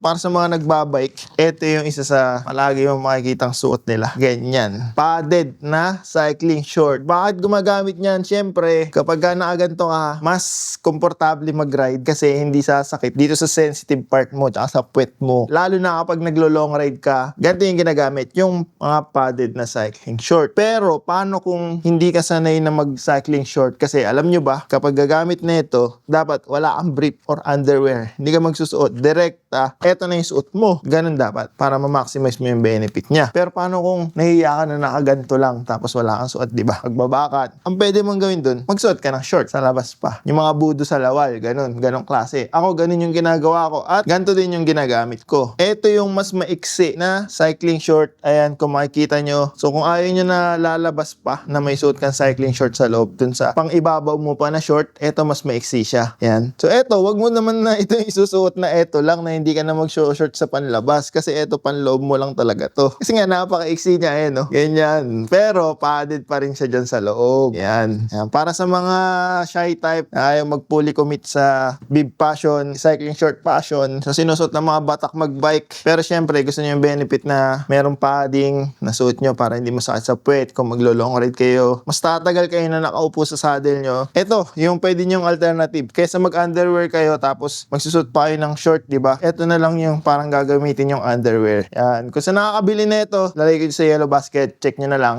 para sa mga nagbabike, ito yung isa sa palagi yung makikitang suot nila. Ganyan. Padded na cycling short. Bakit gumagamit niyan? Siyempre, kapag nakaganto ka, mas komportable mag-ride kasi hindi sasakit dito sa sensitive part mo tsaka sa puwet mo. Lalo na kapag naglo-long ride ka, ganito yung ginagamit, yung mga padded na cycling short. Pero, paano kung hindi ka sanay na mag-cycling short? Kasi alam nyo ba, kapag gagamit na ito, dapat wala kang brief or underwear. Hindi ka magsusuot. Direkta, eto na yung suot mo. Ganun dapat para ma-maximize mo yung benefit niya. Pero paano kung nahihiya ka na nakaganto lang tapos wala kang suot, di ba? Magbabakat. Ang pwede mong gawin dun, magsuot ka ng short sa labas pa. Yung mga budo sa lawal, ganong klase. Ako, ganun yung ginagawa ko at ganito din yung ginagamit ko. Ito yung mas maiksi na cycling short. Ayan, kung makikita nyo. So, kung ayaw nyo na lalabas pa na may suot kang cycling short sa loob dun sa pang ibabaw mo pa na short, ito mas maiksi siya. Ayan. So, eto, wag mo naman na ito isusuot na eto lang na hindi ka na mag-short sa panlabas kasi eto panloob mo lang talaga to. Kasi nga napaka-iksi niya no? Ganyan. Pero padded pa rin siya dyan sa loob. Yan. Yan. Para sa mga shy type na ayaw mag-fully commit sa bib passion, cycling short passion, sa sinusot ng mga batak mag-bike. Pero syempre gusto niyo yung benefit na merong padding na suot nyo para hindi masakit sa puwet kung maglo-long ride kayo. Mas tatagal kayo na nakaupo sa saddle nyo. Ito, yung pwede nyong alternative. Kaysa mag-underwear kayo tapos magsusot pa kayo ng short, di ba? Ito na lang yung parang gagamitin yung underwear. Yan. Kung sa nakakabili na ito, lalagay ko sa yellow basket, check nyo na lang.